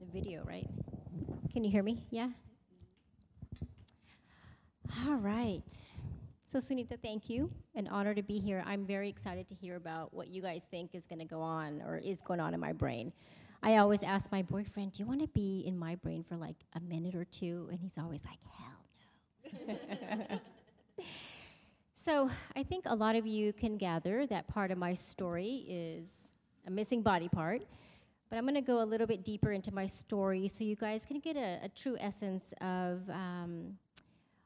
video, right? Can you hear me? Yeah? All right. So Sunita, thank you. An honor to be here. I'm very excited to hear about what you guys think is going to go on or is going on in my brain. I always ask my boyfriend, do you want to be in my brain for like a minute or two? And he's always like, hell no. So I think a lot of you can gather that part of my story is a missing body part. But I'm going to go a little bit deeper into my story so you guys can get a true essence of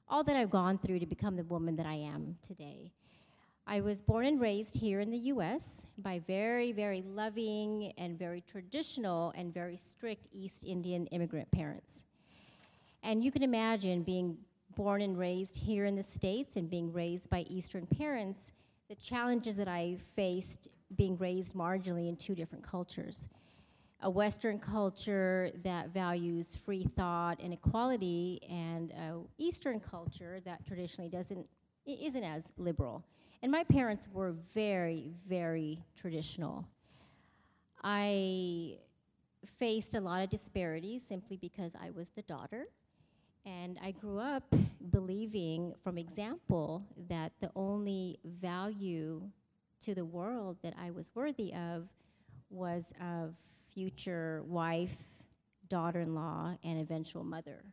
all that I've gone through to become the woman that I am today. I was born and raised here in the U.S. by very, very loving and very traditional and very strict East Indian immigrant parents. And you can imagine being born and raised here in the States and being raised by Eastern parents, the challenges that I faced being raised marginally in two different cultures. A Western culture that values free thought and equality, and an Eastern culture that traditionally isn't as liberal. And my parents were very, very traditional. I faced a lot of disparities simply because I was the daughter. And I grew up believing from example that the only value to the world that I was worthy of was of future wife, daughter-in-law, and eventual mother.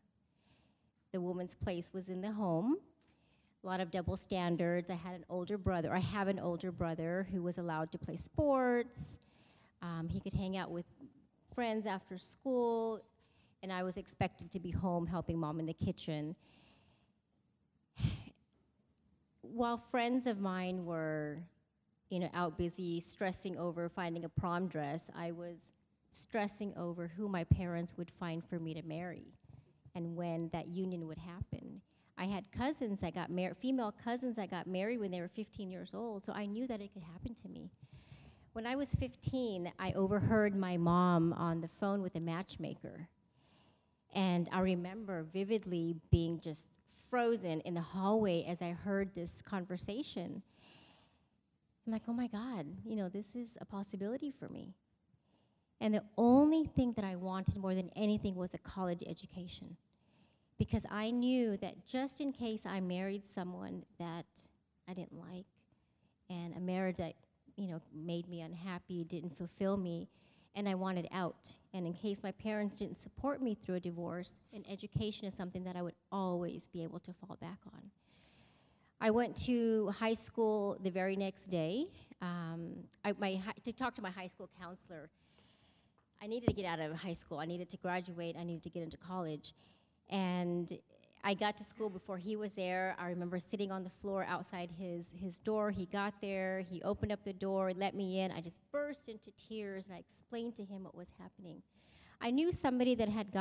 The woman's place was in the home. A lot of double standards. I have an older brother who was allowed to play sports. He could hang out with friends after school, and I was expected to be home helping mom in the kitchen. While friends of mine were, out busy stressing over finding a prom dress, I was stressing over who my parents would find for me to marry and when that union would happen. I had cousins that got married, female cousins that got married when they were 15 years old, so I knew that it could happen to me. When I was 15, I overheard my mom on the phone with a matchmaker. And I remember vividly being just frozen in the hallway as I heard this conversation. I'm like, oh my God, this is a possibility for me. And the only thing that I wanted more than anything was a college education. Because I knew that just in case I married someone that I didn't like, and a marriage that, made me unhappy, didn't fulfill me, and I wanted out. And in case my parents didn't support me through a divorce, an education is something that I would always be able to fall back on. I went to high school the very next day. To talk to my high school counselor, I needed to get out of high school. I needed to graduate. I needed to get into college. And I got to school before he was there. I remember sitting on the floor outside his door. He got there. He opened up the door, let me in. I just burst into tears, and I explained to him what was happening. I knew somebody that had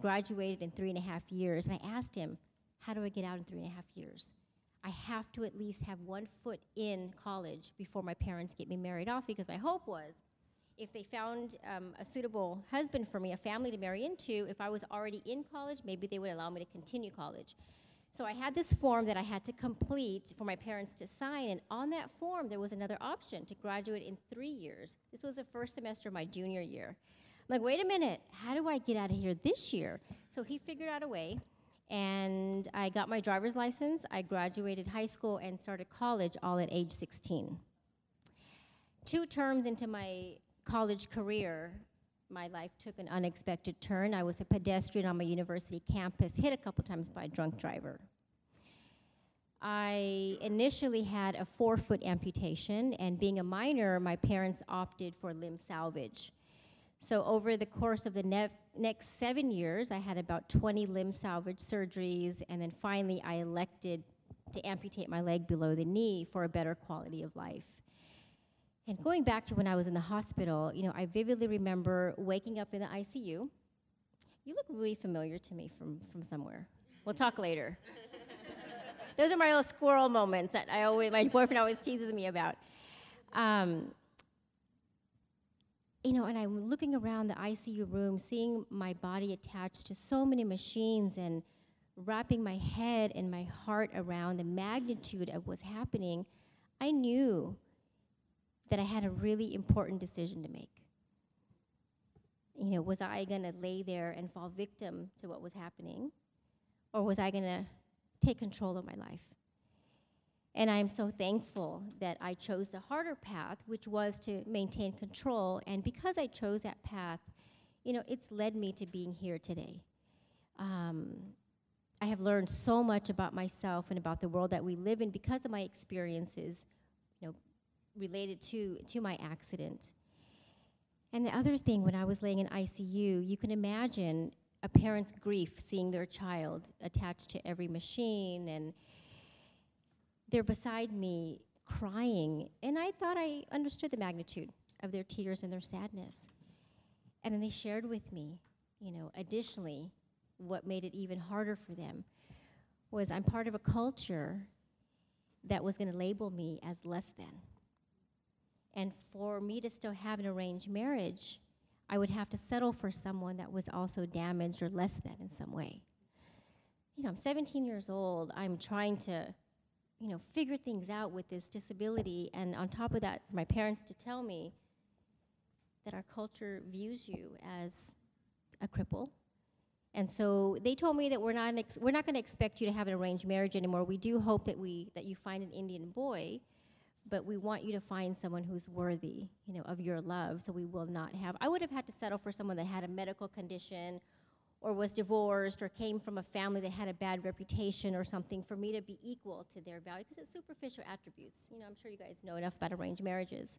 graduated in 3.5 years, and I asked him, how do I get out in 3.5 years? I have to at least have one foot in college before my parents get me married off, because my hope was if they found a suitable husband for me, a family to marry into, if I was already in college, maybe they would allow me to continue college. So I had this form that I had to complete for my parents to sign, and on that form there was another option to graduate in 3 years. This was the first semester of my junior year. I'm like, wait a minute, how do I get out of here this year? So he figured out a way, and I got my driver's license. I graduated high school and started college all at age 16. 2 terms into my college career, my life took an unexpected turn. I was a pedestrian on my university campus, hit a couple times by a drunk driver. I initially had a 4-foot amputation, and being a minor, my parents opted for limb salvage. So over the course of the next 7 years, I had about 20 limb salvage surgeries, and then finally I elected to amputate my leg below the knee for a better quality of life. And going back to when I was in the hospital, I vividly remember waking up in the ICU. You look really familiar to me from somewhere. We'll talk later. Those are my little squirrel moments that my boyfriend always teases me about. And I'm looking around the ICU room, seeing my body attached to so many machines and wrapping my head and my heart around the magnitude of what's happening. I knew that I had a really important decision to make. Was I going to lay there and fall victim to what was happening? Or was I going to take control of my life? And I am so thankful that I chose the harder path, which was to maintain control. And because I chose that path, it's led me to being here today. I have learned so much about myself and about the world that we live in because of my experiences, related to my accident. And the other thing, when I was laying in ICU, you can imagine a parent's grief seeing their child attached to every machine, and they're beside me crying, and I thought I understood the magnitude of their tears and their sadness. And then they shared with me, additionally, what made it even harder for them was I'm part of a culture that was going to label me as less than. And for me to still have an arranged marriage, I would have to settle for someone that was also damaged or less than in some way. I'm 17 years old. I'm trying to, figure things out with this disability. And on top of that, for my parents to tell me that our culture views you as a cripple. And so they told me that we're not going to expect you to have an arranged marriage anymore. We do hope that you find an Indian boy, but we want you to find someone who's worthy, of your love. So we will not have. I would have had to settle for someone that had a medical condition, or was divorced, or came from a family that had a bad reputation or something, for me to be equal to their value, because it's superficial attributes. I'm sure you guys know enough about arranged marriages.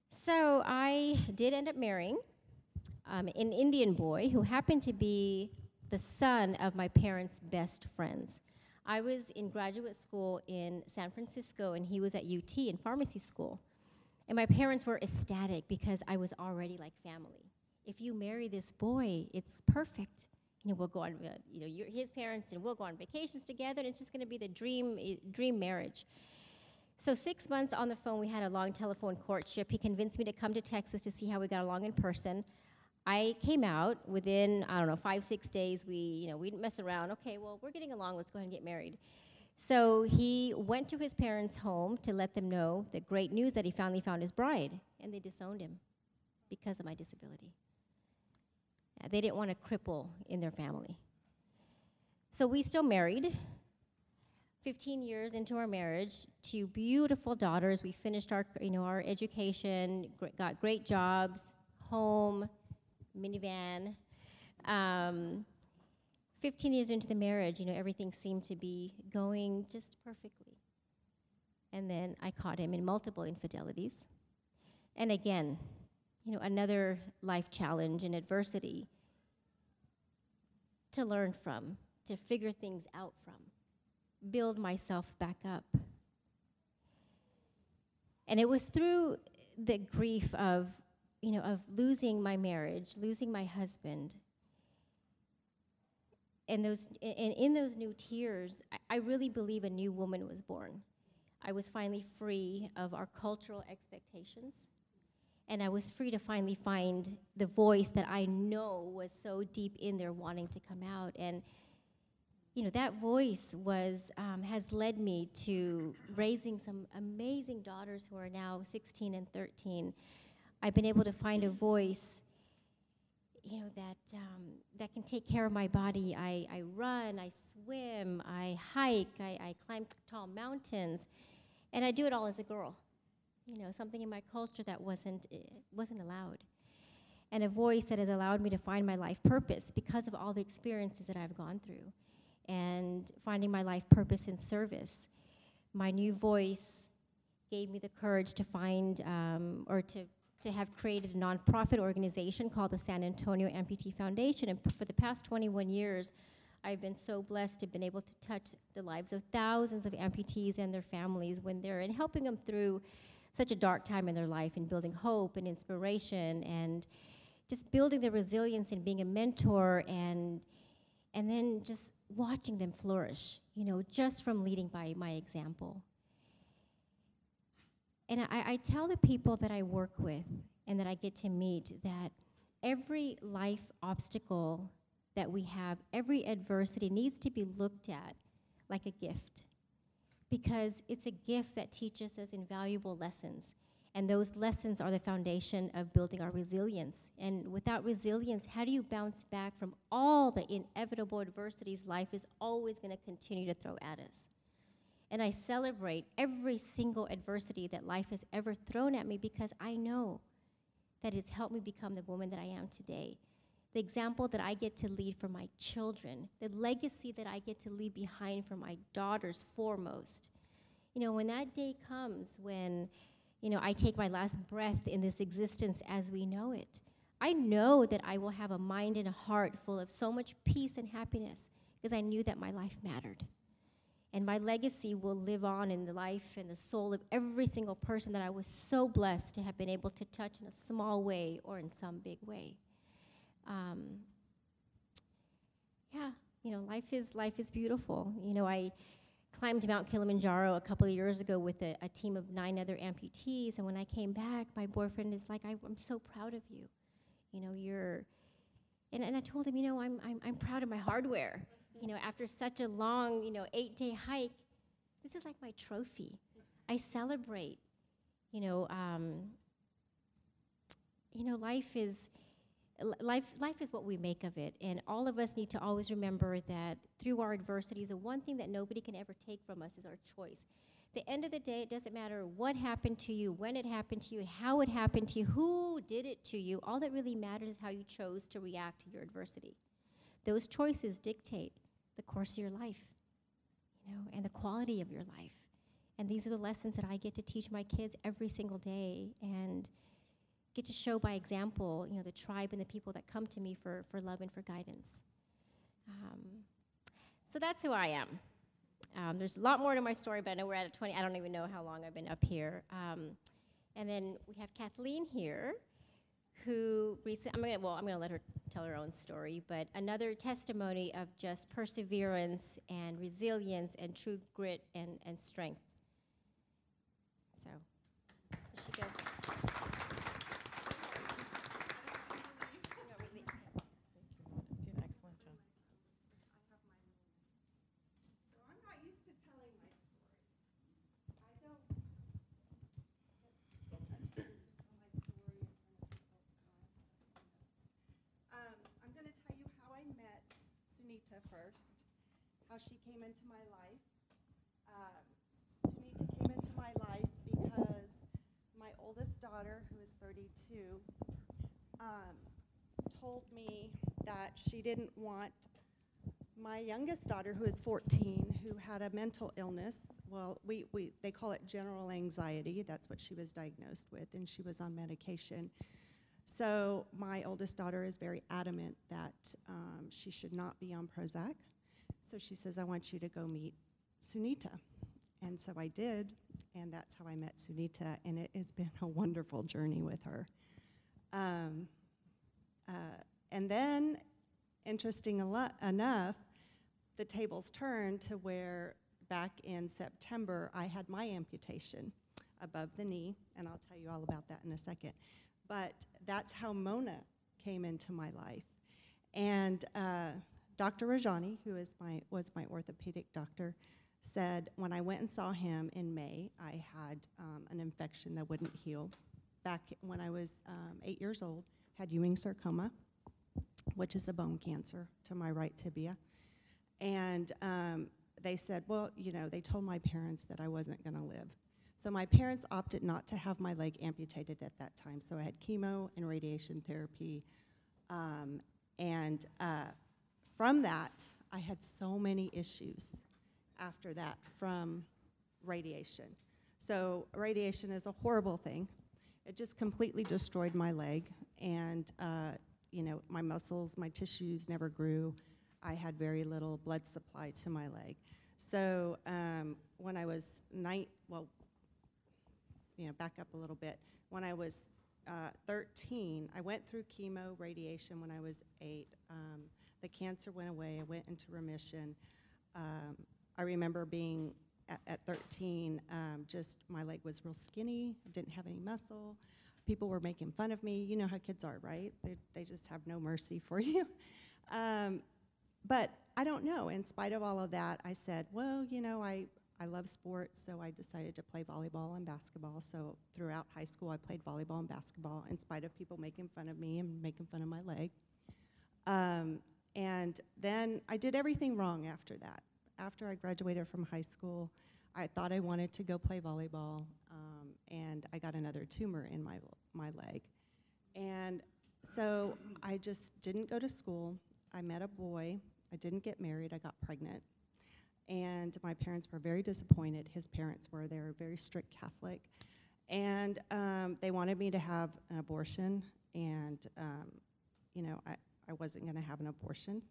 So I did end up marrying an Indian boy who happened to be the son of my parents' best friends. I was in graduate school in San Francisco, and he was at UT in pharmacy school. And my parents were ecstatic because I was already like family. If you marry this boy, it's perfect. We'll go on, you're his parents, and we'll go on vacations together, and it's just going to be the dream marriage. So 6 months on the phone, we had a long telephone courtship. He convinced me to come to Texas to see how we got along in person. I came out within, 5, 6 days. We didn't mess around. Okay, well, we're getting along. Let's go ahead and get married. So he went to his parents' home to let them know the great news that he finally found his bride, and they disowned him because of my disability. They didn't want a cripple in their family. So we still married. 15 years into our marriage, 2 beautiful daughters. We finished our education, got great jobs, home, minivan. 15 years into the marriage, everything seemed to be going just perfectly. And then I caught him in multiple infidelities. And again, another life challenge and adversity to learn from, to figure things out from, build myself back up. And it was through the grief of losing my marriage, losing my husband, and in those new tears, I really believe a new woman was born. I was finally free of our cultural expectations, and I was free to finally find the voice that I know was so deep in there wanting to come out. And that voice has led me to raising some amazing daughters who are now 16 and 13. I've been able to find a voice, that can take care of my body. I run, I swim, I hike, I climb tall mountains, and I do it all as a girl. Something in my culture that wasn't allowed. And a voice that has allowed me to find my life purpose because of all the experiences that I've gone through, and finding my life purpose in service. My new voice gave me the courage to find, to have created a nonprofit organization called the San Antonio Amputee Foundation. And for the past 21 years, I've been so blessed to have been able to touch the lives of thousands of amputees and their families and helping them through such a dark time in their life, and building hope and inspiration, and just building their resilience and being a mentor, and then just watching them flourish, just from leading by my example. And I tell the people that I work with and that I get to meet that every life obstacle that we have, every adversity needs to be looked at like a gift, because it's a gift that teaches us invaluable lessons. And those lessons are the foundation of building our resilience. And without resilience, how do you bounce back from all the inevitable adversities life is always going to continue to throw at us? And I celebrate every single adversity that life has ever thrown at me because I know that it's helped me become the woman that I am today. The example that I get to lead for my children, the legacy that I get to leave behind for my daughters foremost. You know, when that day comes, when, you know, I take my last breath in this existence as we know it, I know that I will have a mind and a heart full of so much peace and happiness because I knew that my life mattered. And my legacy will live on in the life and the soul of every single person that I was so blessed to have been able to touch in a small way or in some big way. Yeah, you know, life is beautiful. You know, I climbed Mount Kilimanjaro a couple of years ago with a team of 9 other amputees, and when I came back, my boyfriend is like, I'm so proud of you. You know, and I told him, you know, I'm proud of my hardware. You know, after such a long, 8-day hike, this is like my trophy. I celebrate. Life is what we make of it, and all of us need to always remember that through our adversities, the one thing that nobody can ever take from us is our choice. At the end of the day, it doesn't matter what happened to you, when it happened to you, how it happened to you, who did it to you. All that really matters is how you chose to react to your adversity. Those choices dictate the course of your life, and the quality of your life. And these are the lessons that I get to teach my kids every single day, and get to show by example, the tribe and the people that come to me for love and for guidance. So that's who I am. There's a lot more to my story, but I know we're at 20. I don't even know how long I've been up here. And then we have Kathleen here, who I'm gonna let her tell her own story, but another testimony of just perseverance and resilience and true grit and strength. So, here she goes. First, how she came into my life. Sunita came into my life because my oldest daughter, who is 32, told me that she didn't want my youngest daughter, who is 14, who had a mental illness. Well, they call it general anxiety. That's what she was diagnosed with, and she was on medication. So my oldest daughter is very adamant that she should not be on Prozac. So she says, I want you to go meet Sunita. And so I did, and that's how I met Sunita, and it has been a wonderful journey with her. And then, interesting enough, the tables turned to where back in September, I had my amputation above the knee, and I'll tell you all about that in a second. But that's how Mona came into my life. And Dr. Rajani, who was my orthopedic doctor, said when I went and saw him in May, I had an infection that wouldn't heal. Back when I was 8 years old, had Ewing sarcoma, which is a bone cancer to my right tibia. And they said, well, they told my parents that I wasn't going to live. So my parents opted not to have my leg amputated at that time. So I had chemo and radiation therapy. From that, I had so many issues after that from radiation. So radiation is a horrible thing. It just completely destroyed my leg. And my muscles, my tissues never grew. I had very little blood supply to my leg. So when I was back up a little bit. When I was 13, I went through chemo, radiation when I was 8. The cancer went away. I went into remission. I remember being at 13, just my leg was real skinny. I didn't have any muscle. People were making fun of me. You know how kids are, right? They just have no mercy for you. But I don't know. In spite of all of that, I said, well, I love sports, so I decided to play volleyball and basketball. So throughout high school, I played volleyball and basketball in spite of people making fun of me and making fun of my leg. And then I did everything wrong after that. After I graduated from high school, I thought I wanted to go play volleyball, and I got another tumor in my leg. And so I just didn't go to school. I met a boy. I didn't get married. I got pregnant. And my parents were very disappointed. His parents were. They were very strict Catholic. And they wanted me to have an abortion. And, you know, I wasn't going to have an abortion.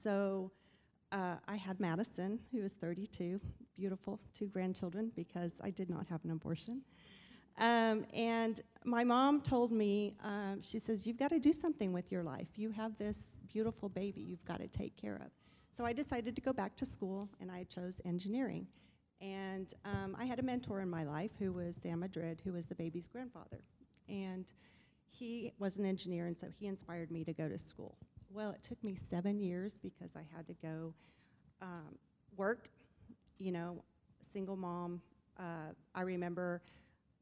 So I had Madison, who was 32, beautiful, 2 grandchildren, because I did not have an abortion. And my mom told me, she says, you've got to do something with your life. You have this beautiful baby you've got to take care of. So I decided to go back to school, and I chose engineering. And I had a mentor in my life who was Sam Madrid, who was the baby's grandfather. And he was an engineer, and so he inspired me to go to school. Well, it took me 7 years because I had to go work, you know, single mom. I remember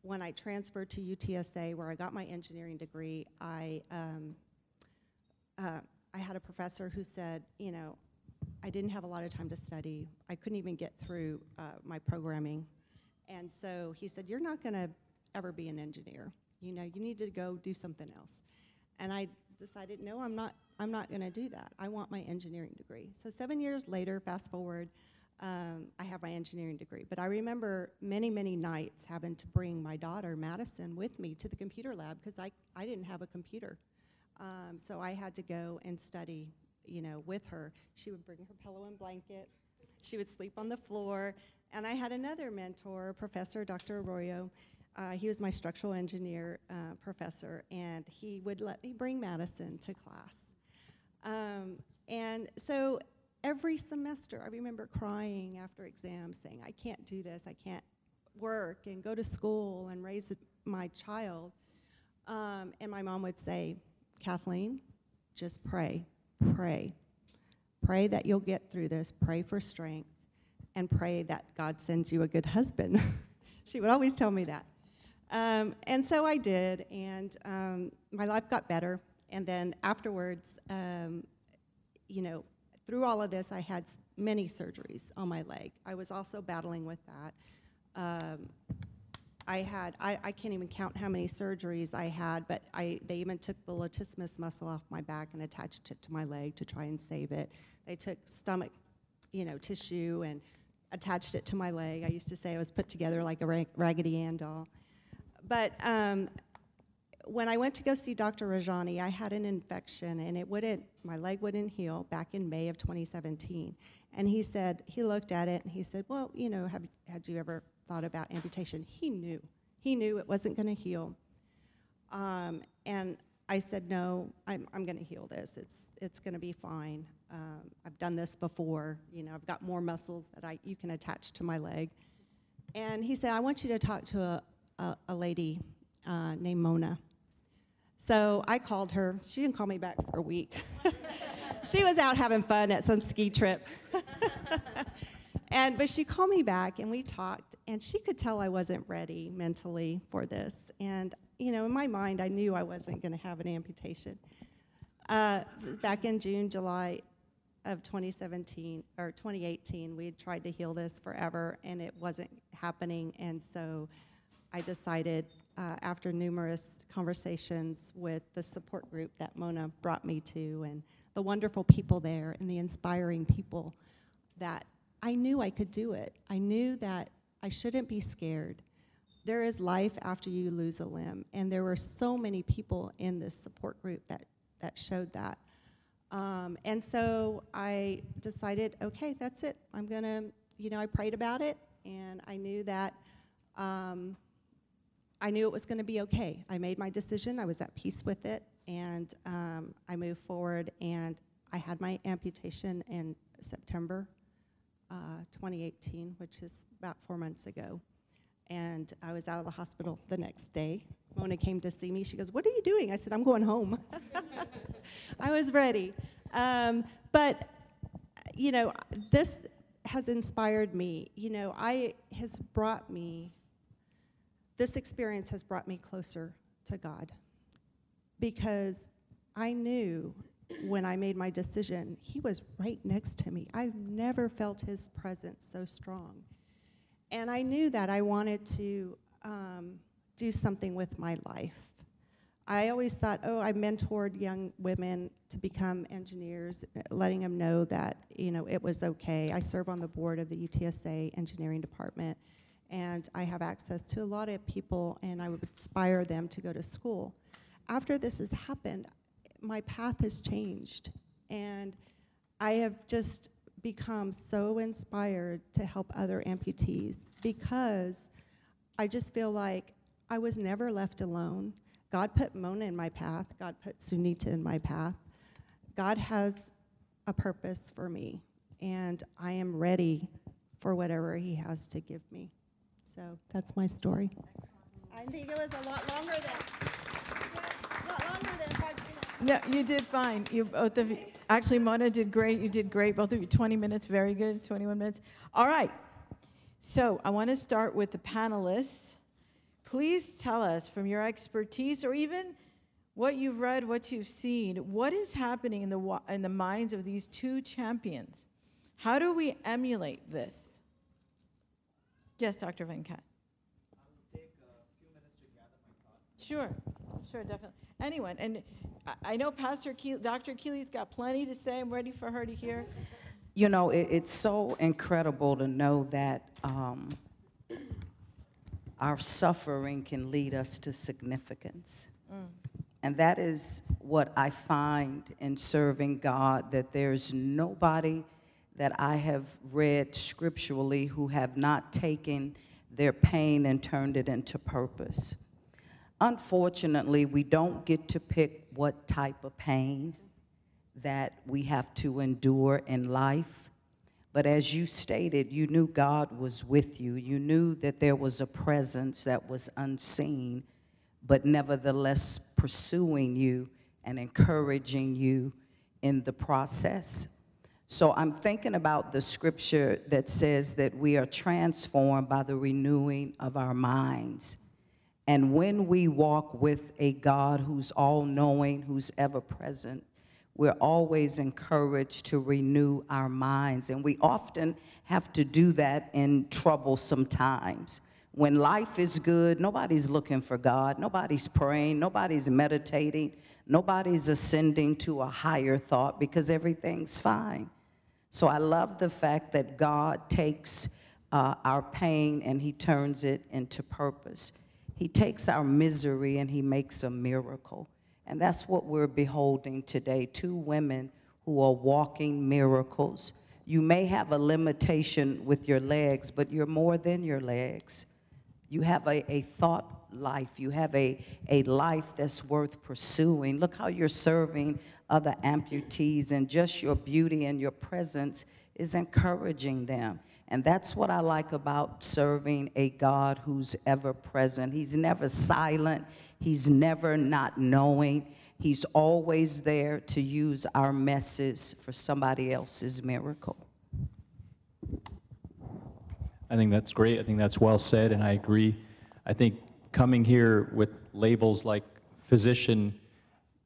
when I transferred to UTSA, where I got my engineering degree, I had a professor who said, you know, I didn't have a lot of time to study. I couldn't even get through my programming. And so he said, you're not going to ever be an engineer. You know, you need to go do something else. And I decided, no, I'm not going to do that. I want my engineering degree. So 7 years later, fast forward, I have my engineering degree. But I remember many, many nights having to bring my daughter, Madison, with me to the computer lab because I didn't have a computer. So I had to go and study, you know, with her. She would bring her pillow and blanket. She would sleep on the floor. And I had another mentor, Professor Dr. Arroyo. He was my structural engineer professor, and he would let me bring Madison to class. And so every semester, I remember crying after exams, saying, I can't do this, I can't work and go to school and raise my child. And my mom would say, Kathleen, just pray, pray. Pray that you'll get through this, pray for strength, and pray that God sends you a good husband. She would always tell me that. And so I did, and my life got better. And then afterwards, you know, through all of this, I had many surgeries on my leg. I was also battling with that. I can't even count how many surgeries I had, but they even took the latissimus muscle off my back and attached it to my leg to try and save it. They took stomach, you know, tissue and attached it to my leg. I used to say I was put together like a Raggedy Ann doll. But when I went to go see Dr. Rajani, I had an infection, and my leg wouldn't heal back in May of 2017. And he said, he looked at it, and he said, well, you know, had you ever thought about amputation? He knew it wasn't going to heal. And I said, no, I'm going to heal this. It's going to be fine. I've done this before. You know, I've got more muscles that you can attach to my leg. And he said, I want you to talk to a lady named Mona. So I called her. She didn't call me back for a week. She was out having fun at some ski trip. But she called me back, and we talked, and she could tell I wasn't ready mentally for this. And, you know, in my mind, I knew I wasn't going to have an amputation. Back in June, July of 2017, or 2018, we had tried to heal this forever, and it wasn't happening. And so I decided, after numerous conversations with the support group that Mona brought me to, and the wonderful people there, and the inspiring people, that I knew I could do it. I knew that I shouldn't be scared. There is life after you lose a limb, and there were so many people in this support group that showed that. And so I decided, okay, that's it. I'm gonna, you know, I prayed about it, and I knew that I knew it was going to be okay. I made my decision. I was at peace with it, and I moved forward, and I had my amputation in September 2018, which is about 4 months ago. And I was out of the hospital the next day. Mona came to see me. She goes, what are you doing? I said, I'm going home. I was ready. But, you know, has inspired me. You know, this experience has brought me closer to God, because I knew when I made my decision, he was right next to me. I've never felt his presence so strong. And I knew that I wanted to do something with my life. I always thought, I mentored young women to become engineers, letting them know that, you know, it was okay. I serve on the board of the UTSA engineering department, and I have access to a lot of people, and I would inspire them to go to school. After this has happened, my path has changed, and I have just become so inspired to help other amputees, because I just feel like I was never left alone. God put Mona in my path. God put Sunita in my path. God has a purpose for me, and I am ready for whatever he has to give me. So that's my story. I think it was a lot longer than 5 minutes. No, you did fine. You both of you. Actually, Mona did great. You did great. Both of you, 20 minutes, very good. 21 minutes. All right. So I want to start with the panelists. Please tell us, from your expertise, or even what you've read, what you've seen, what is happening in the minds of these two champions? How do we emulate this? Yes, Dr. Venkat. I will take a few minutes to gather my thoughts. Sure, definitely. Anyone, and I know Dr. Keeley's got plenty to say. I'm ready for her to hear. You know, it's so incredible to know that our suffering can lead us to significance. And that is what I find in serving God, that there's nobody that I have read scripturally who have not taken their pain and turned it into purpose. Unfortunately, we don't get to pick what type of pain that we have to endure in life. But as you stated, you knew God was with you. You knew that there was a presence that was unseen, but nevertheless pursuing you and encouraging you in the process. So I'm thinking about the scripture that says that we are transformed by the renewing of our minds. And when we walk with a God who's all-knowing, who's ever-present, we're always encouraged to renew our minds. And we often have to do that in troublesome times. When life is good, nobody's looking for God, nobody's praying, nobody's meditating, nobody's ascending to a higher thought because everything's fine. So I love the fact that God takes our pain and he turns it into purpose. He takes our misery and he makes a miracle. And that's what we're beholding today, two women who are walking miracles. You may have a limitation with your legs, but you're more than your legs. You have a thought life. You have a life that's worth pursuing. Look how you're serving other amputees, and just your beauty and your presence is encouraging them. And that's what I like about serving a God who's ever present. He's never silent. He's never not knowing. He's always there to use our messes for somebody else's miracle. I think that's great. I think that's well said, and I agree. I think coming here with labels like physician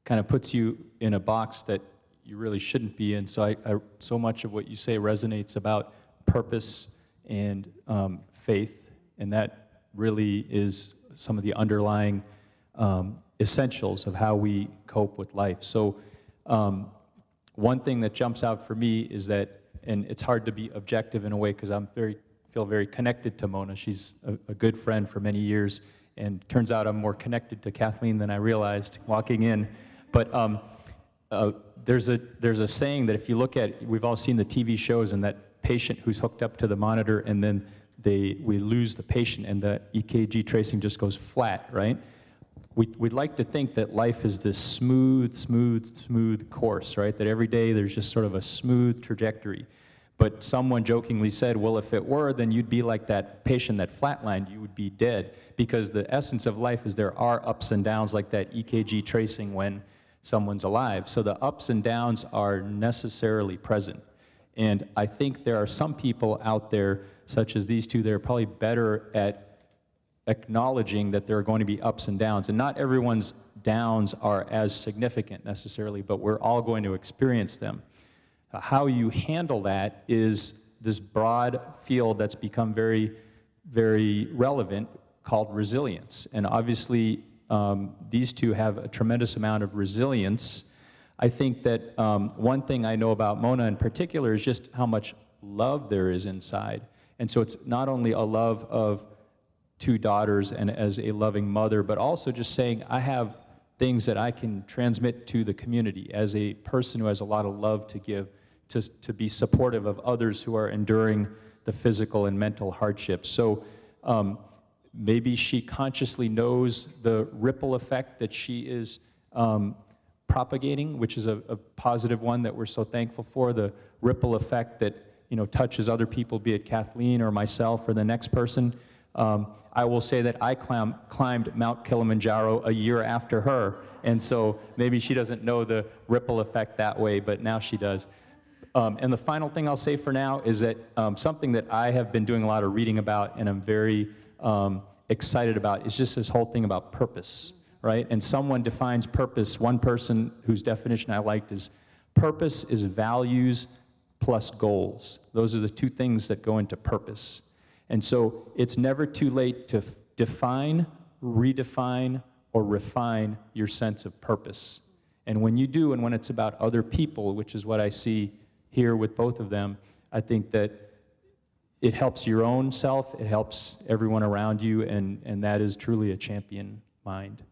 kind of puts you in a box that you really shouldn't be in. So so much of what you say resonates about purpose and faith, and that really is some of the underlying essentials of how we cope with life. So one thing that jumps out for me is that, and it's hard to be objective in a way because feel very connected to Mona. She's a good friend for many years, and turns out I'm more connected to Kathleen than I realized walking in. But there's a saying that if you look at, we've all seen the TV shows, and that patient who's hooked up to the monitor, and then we lose the patient, and the EKG tracing just goes flat, right? We'd like to think that life is this smooth course, right? That every day there's just sort of a smooth trajectory. But someone jokingly said, well, if it were, then you'd be like that patient that flatlined, you would be dead. Because the essence of life is there are ups and downs, like that EKG tracing when someone's alive. So the ups and downs are necessarily present. And I think there are some people out there, such as these two, that are probably better at acknowledging that there are going to be ups and downs. And not everyone's downs are as significant necessarily, but we're all going to experience them. How you handle that is this broad field that's become very, very relevant called resilience. And obviously, these two have a tremendous amount of resilience. I think that one thing I know about Mona in particular is just how much love there is inside. And so it's not only a love of two daughters and as a loving mother, but also just saying, I have things that I can transmit to the community as a person who has a lot of love to give, to be supportive of others who are enduring the physical and mental hardships. So maybe she consciously knows the ripple effect that she is propagating, which is a positive one that we're so thankful for, the ripple effect that touches other people, be it Kathleen or myself or the next person. I will say that I climbed Mount Kilimanjaro a year after her, and so maybe she doesn't know the ripple effect that way, but now she does. And the final thing I'll say for now is that something that I have been doing a lot of reading about and I'm very excited about is just this whole thing about purpose, right? And someone defines purpose, one person whose definition I liked is, purpose is values plus goals. Those are the two things that go into purpose. And so it's never too late to define, redefine, or refine your sense of purpose. And when you do, and when it's about other people, which is what I see here with both of them, I think that it helps your own self, it helps everyone around you, and that is truly a champion mind.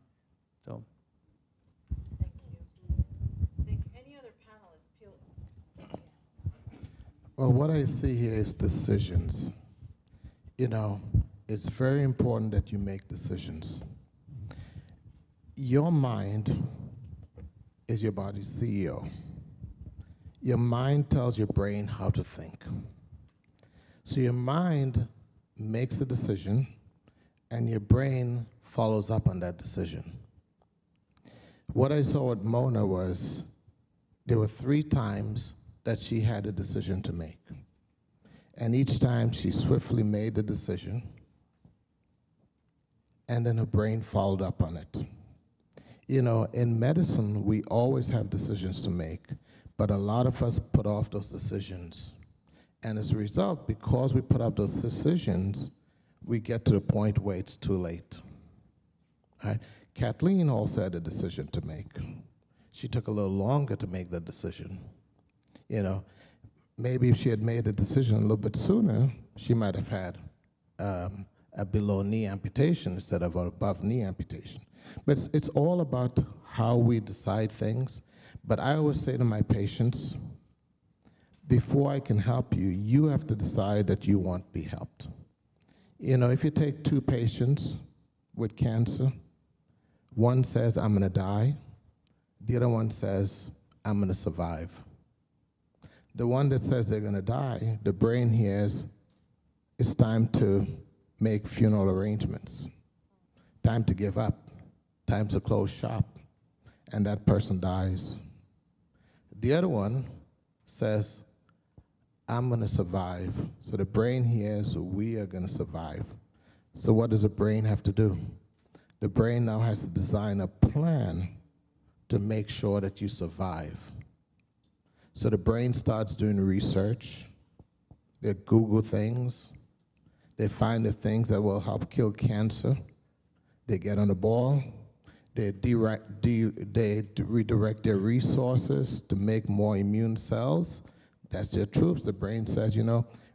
So. Thank you. Think any other panelists? Well, what I see here is decisions. It's very important that you make decisions. Your mind is your body's CEO. Your mind tells your brain how to think. So your mind makes a decision, and your brain follows up on that decision. What I saw with Mona was there were 3 times that she had a decision to make. And each time she swiftly made the decision, and then her brain followed up on it. In medicine, we always have decisions to make, but a lot of us put off those decisions. And as a result, because we put up those decisions, we get to the point where it's too late. Right? Kathleen also had a decision to make. She took a little longer to make the decision. Maybe if she had made a decision a little bit sooner, she might have had a below-knee amputation instead of an above-knee amputation. But it's all about how we decide things. But I always say to my patients, before I can help you, you have to decide that you want to be helped. If you take 2 patients with cancer, one says, I'm going to die. The other one says, I'm going to survive. The one that says they're going to die, the brain hears, it's time to make funeral arrangements, time to give up, time to close shop, and that person dies. The other one says, I'm going to survive. So the brain hears, we are going to survive. So what does the brain have to do? The brain now has to design a plan to make sure that you survive. So the brain starts doing research. They Google things. They find the things that will help kill cancer. They get on the ball. They redirect their resources to make more immune cells. That's their troops. The brain says,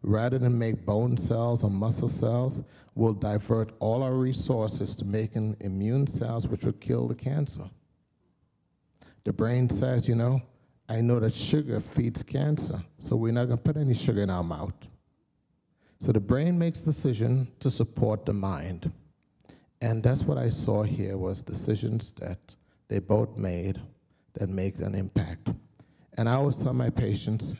rather than make bone cells or muscle cells, we'll divert all our resources to making immune cells which will kill the cancer. The brain says, I know that sugar feeds cancer, so we're not going to put any sugar in our mouth. So the brain makes decision to support the mind. And that's what I saw here was decisions that they both made that make an impact. And I always tell my patients,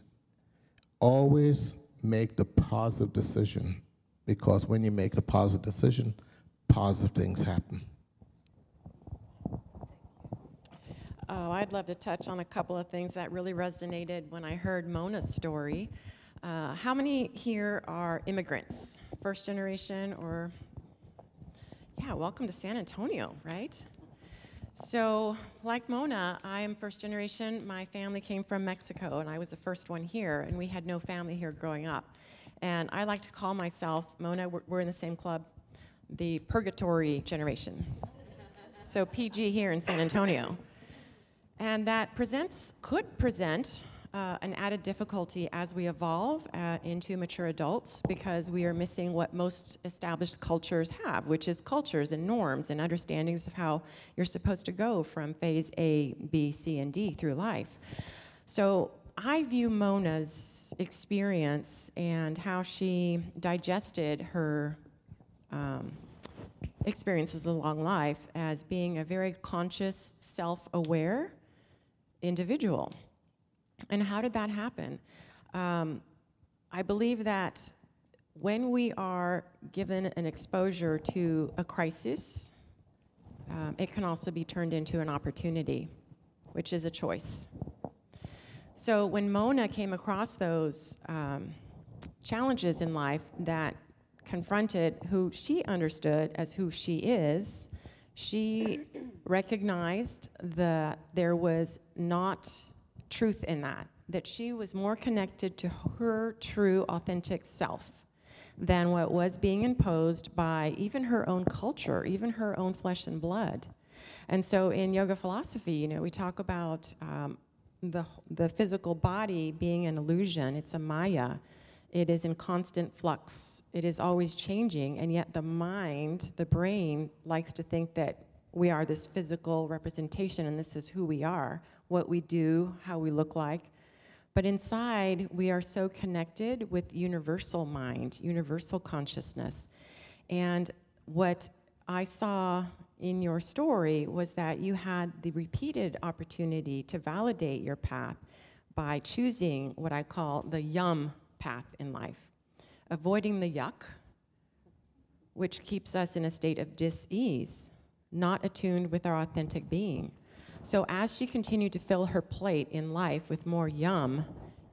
always make the positive decision, because when you make the positive decision, positive things happen. Oh, I'd love to touch on a couple of things that really resonated when I heard Mona's story. How many here are immigrants, first generation or, yeah, welcome to San Antonio, right? So, like Mona, I am first generation. My family came from Mexico, and I was the first one here, and we had no family here growing up. And I like to call myself, Mona, we're in the same club, the purgatory generation. So PG here in San Antonio. And that could present an added difficulty as we evolve into mature adults, because we are missing what most established cultures have, which is cultures and norms and understandings of how you're supposed to go from phase A, B, C, and D through life. So I view Mona's experience and how she digested her experiences along life as being a very conscious, self-aware individual. And how did that happen? I believe that when we are given an exposure to a crisis, it can also be turned into an opportunity, which is a choice. So when Mona came across those challenges in life that confronted who she understood as who she is, she recognized that there was not truth in that she was more connected to her true, authentic self than what was being imposed by even her own culture, even her own flesh and blood. And so in yoga philosophy, we talk about the physical body being an illusion. It's a maya. It is in constant flux. It is always changing, and yet the mind, the brain, likes to think that we are this physical representation and this is who we are, what we do, how we look like. But inside, we are so connected with universal mind, universal consciousness. And what I saw in your story was that you had the repeated opportunity to validate your path by choosing what I call the yum path in life, avoiding the yuck, which keeps us in a state of dis-ease, not attuned with our authentic being. So as she continued to fill her plate in life with more yum,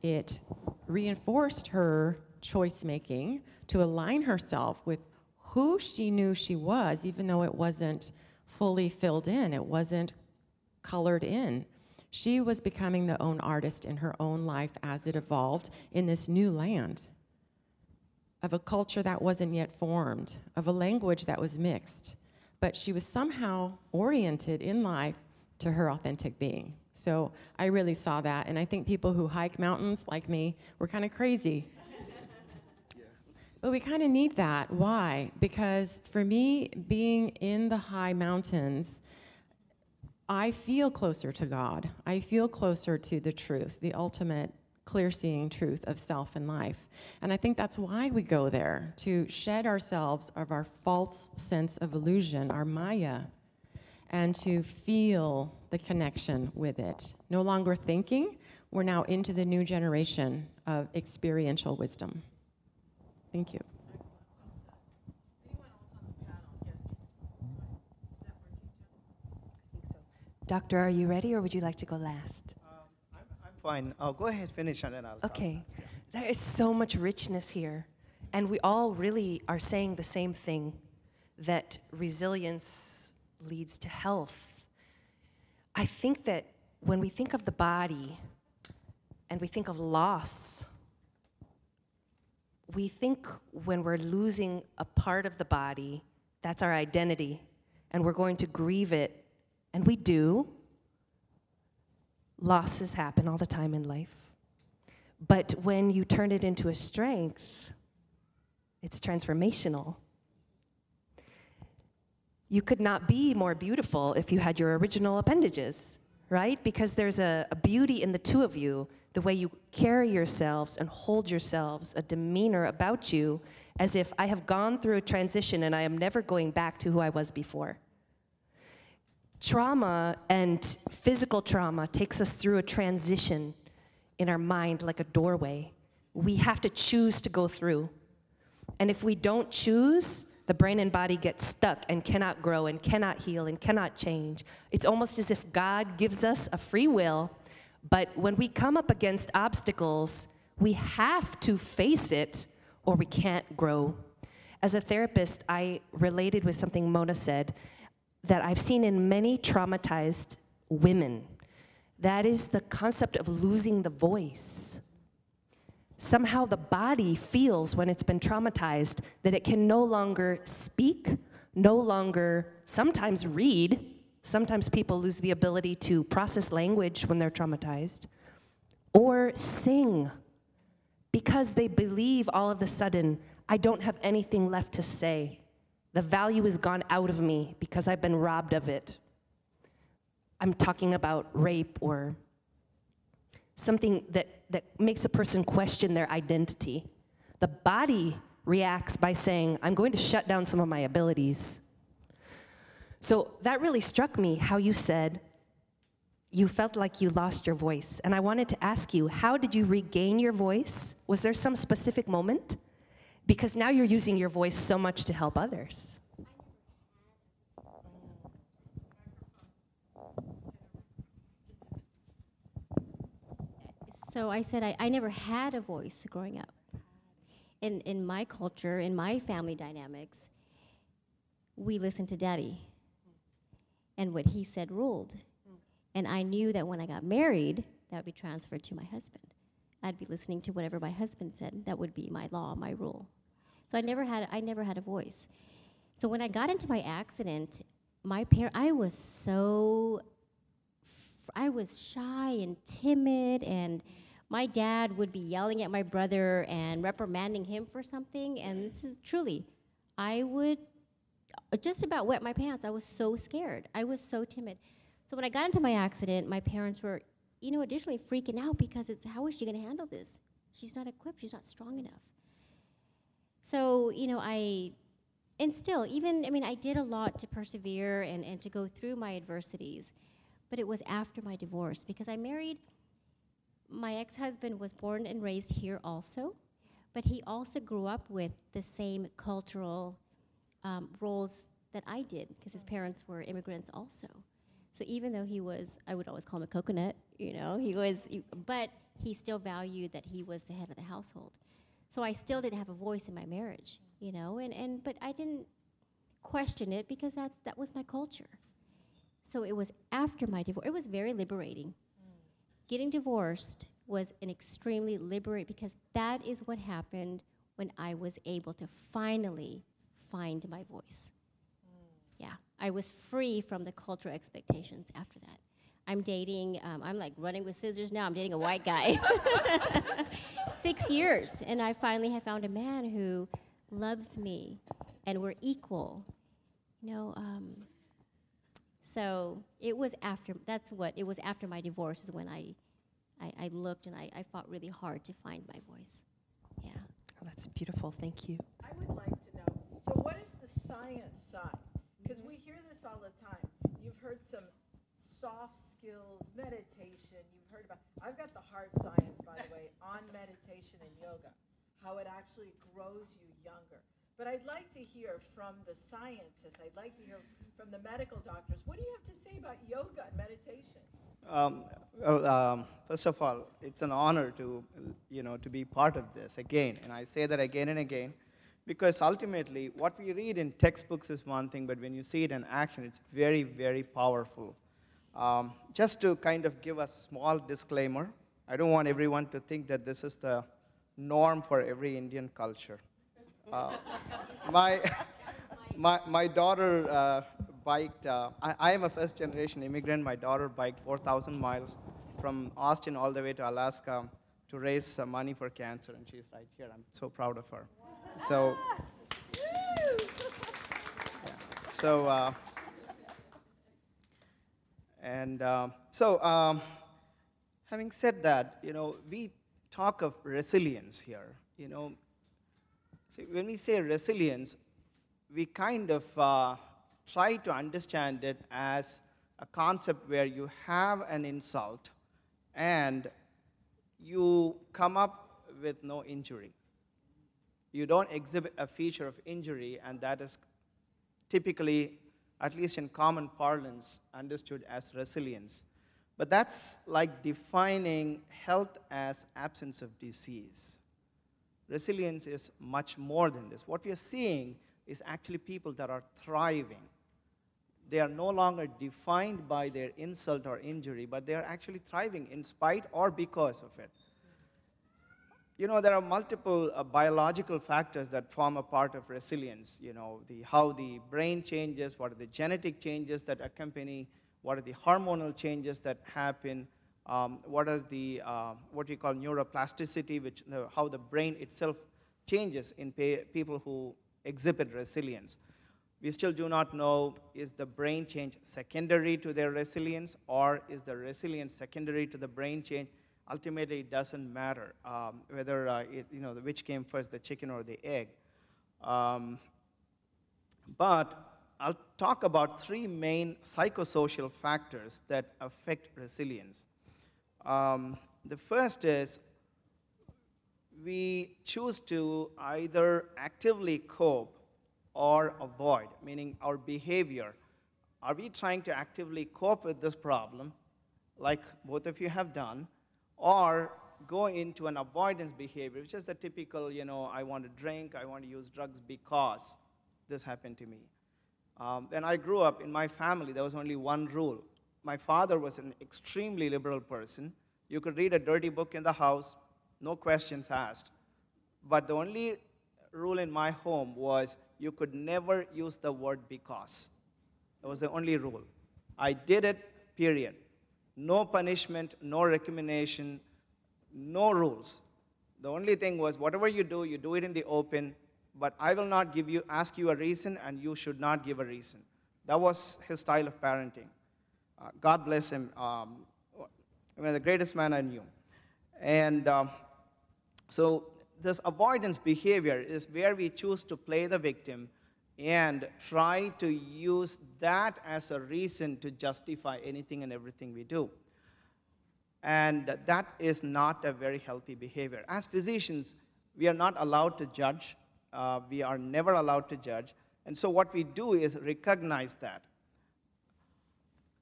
it reinforced her choice-making to align herself with who she knew she was, even though it wasn't fully filled in, it wasn't colored in. She was becoming the own artist in her own life as it evolved in this new land of a culture that wasn't yet formed, of a language that was mixed. But she was somehow oriented in life to her authentic being. So I really saw that, and I think people who hike mountains, like me, were kind of crazy. But we kind of need that. Why? Because for me, being in the high mountains, I feel closer to God. I feel closer to the truth, the ultimate clear-seeing truth of self and life. And I think that's why we go there, to shed ourselves of our false sense of illusion, our maya, and to feel the connection with it. No longer thinking, we're now into the new generation of experiential wisdom. Thank you. Doctor, are you ready, or would you like to go last? I'm fine. I'll go ahead, finish, and then I'll talk Okay. last, yeah. There is so much richness here, and we all really are saying the same thing, that resilience leads to health. I think that when we think of the body and we think of loss, we think when we're losing a part of the body, that's our identity, and we're going to grieve it. And we do. Losses happen all the time in life. But when you turn it into a strength, it's transformational. You could not be more beautiful if you had your original appendages, right? Because there's a beauty in the two of you, the way you carry yourselves and hold yourselves, a demeanor about you, as if I have gone through a transition and I am never going back to who I was before. Trauma and physical trauma takes us through a transition in our mind like a doorway. We have to choose to go through. And if we don't choose, the brain and body get stuck and cannot grow and cannot heal and cannot change. It's almost as if God gives us a free will, but when we come up against obstacles, we have to face it or we can't grow. As a therapist, I related with something Mona said that I've seen in many traumatized women. That is the concept of losing the voice. Somehow the body feels when it's been traumatized that it can no longer speak, no longer sometimes read. Sometimes people lose the ability to process language when they're traumatized, or sing, because they believe all of a sudden, I don't have anything left to say. The value has gone out of me because I've been robbed of it. I'm talking about rape or something that makes a person question their identity. The body reacts by saying, I'm going to shut down some of my abilities. So that really struck me, how you said you felt like you lost your voice. And I wanted to ask you, how did you regain your voice? Was there some specific moment? Because now you're using your voice so much to help others. So I said I never had a voice growing up. In my culture, in my family dynamics, we listened to Daddy. And what he said ruled. And I knew that when I got married, that would be transferred to my husband. I'd be listening to whatever my husband said. That would be my law, my rule. So I never had a voice. So when I got into my accident, I was shy and timid, and my dad would be yelling at my brother and reprimanding him for something, and this is truly, I would just about wet my pants. I was so scared. I was so timid. So when I got into my accident, my parents were, additionally freaking out because how is she gonna handle this? She's not equipped, she's not strong enough. So, I did a lot to persevere and to go through my adversities. But it was after my divorce, because I married, my ex-husband was born and raised here also, but he also grew up with the same cultural roles that I did, because his parents were immigrants also. So even though he was, I would always call him a coconut, but he still valued that he was the head of the household. So I still didn't have a voice in my marriage, but I didn't question it because that was my culture. So it was after my divorce. It was very liberating. Getting divorced was an extremely liberating, because that is what happened when I was able to finally find my voice. Yeah, I was free from the cultural expectations after that. I'm dating, I'm like running with scissors now. I'm dating a white guy. 6 years, and I finally have found a man who loves me, and we're equal. So it was after my divorce is when I looked, and I fought really hard to find my voice. Yeah. Oh, that's beautiful, thank you. I would like to know, so what is the science side? Because we hear this all the time. You've heard some soft skills, meditation, you've heard about, I've got the hard science, by the way, on meditation and yoga, how it actually grows you younger. But I'd like to hear from the scientists, I'd like to hear from the medical doctors. What do you have to say about yoga and meditation? First of all, it's an honor to be part of this again, and I say that again and again, because ultimately what we read in textbooks is one thing, but when you see it in action, it's very, very powerful. Just to kind of give a small disclaimer, I don't want everyone to think that this is the norm for every Indian culture. My daughter biked, I am a first generation immigrant. My daughter biked 4,000 miles from Austin all the way to Alaska to raise money for cancer, and she's right here. I'm so proud of her. So, having said that, we talk of resilience here. See, when we say resilience, we kind of try to understand it as a concept where you have an insult and you come up with no injury. You don't exhibit a feature of injury, and that is typically, at least in common parlance, understood as resilience. But that's like defining health as absence of disease. Resilience is much more than this. What we are seeing is actually people that are thriving. They are no longer defined by their insult or injury, but they are actually thriving in spite or because of it. There are multiple biological factors that form a part of resilience. How the brain changes, what are the genetic changes that accompany, what are the hormonal changes that happen, what is the what we call neuroplasticity, how the brain itself changes in people who exhibit resilience. We still do not know, is the brain change secondary to their resilience, or is the resilience secondary to the brain change? Ultimately, it doesn't matter whether which came first, the chicken or the egg. But I'll talk about three main psychosocial factors that affect resilience. The first is we choose to either actively cope or avoid, meaning our behavior. Are we trying to actively cope with this problem, like both of you have done, or go into an avoidance behavior, which is the typical, I want to drink, I want to use drugs because this happened to me. When I grew up in my family, there was only one rule. My father was an extremely liberal person. You could read a dirty book in the house, no questions asked. But the only rule in my home was you could never use the word because. That was the only rule. I did it, period. No punishment, no recrimination, no rules. The only thing was whatever you do it in the open, but I will not ask you a reason, and you should not give a reason. That was his style of parenting. God bless him. The greatest man I knew. And so this avoidance behavior is where we choose to play the victim and try to use that as a reason to justify anything and everything we do. And that is not a very healthy behavior. As physicians, we are not allowed to judge. We are never allowed to judge. And so what we do is recognize that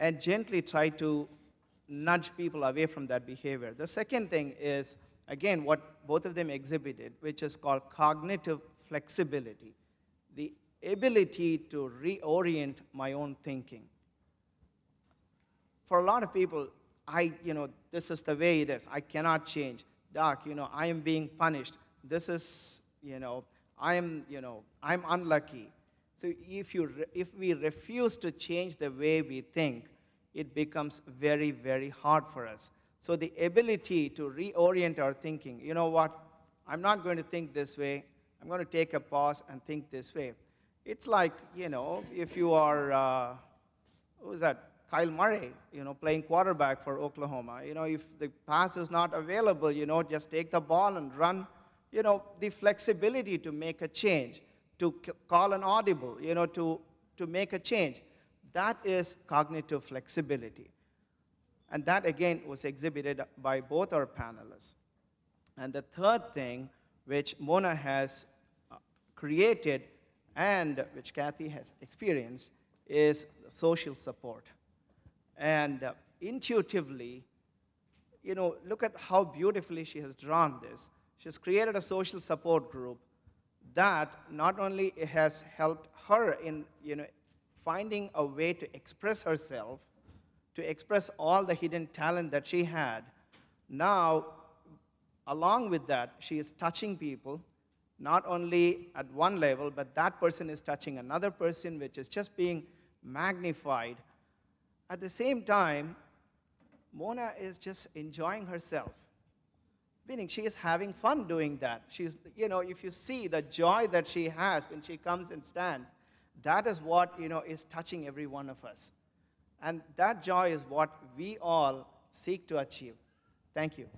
and gently try to nudge people away from that behavior. The second thing is, again, what both of them exhibited, which is called cognitive flexibility, the ability to reorient my own thinking. For a lot of people, this is the way it is. I cannot change. Doc, I am being punished. This is, I'm unlucky. So if we refuse to change the way we think, it becomes very, very hard for us. So the ability to reorient our thinking, you know what? I'm not going to think this way. I'm going to take a pause and think this way. It's like, if you are, who is that? Kyle Murray, playing quarterback for Oklahoma. If the pass is not available, just take the ball and run. The flexibility to make a change, to call an audible, to make a change. That is cognitive flexibility. And that, again, was exhibited by both our panelists. And the third thing, which Mona has created and which Kathy has experienced, is social support. And intuitively, look at how beautifully she has drawn this. She's created a social support group that not only has helped her in, finding a way to express herself, to express all the hidden talent that she had. Now, along with that, she is touching people, not only at one level, but that person is touching another person, which is just being magnified. At the same time, Mona is just enjoying herself, meaning she is having fun doing that. She's, if you see the joy that she has when she comes and stands, that is what, is touching every one of us. And that joy is what we all seek to achieve. Thank you.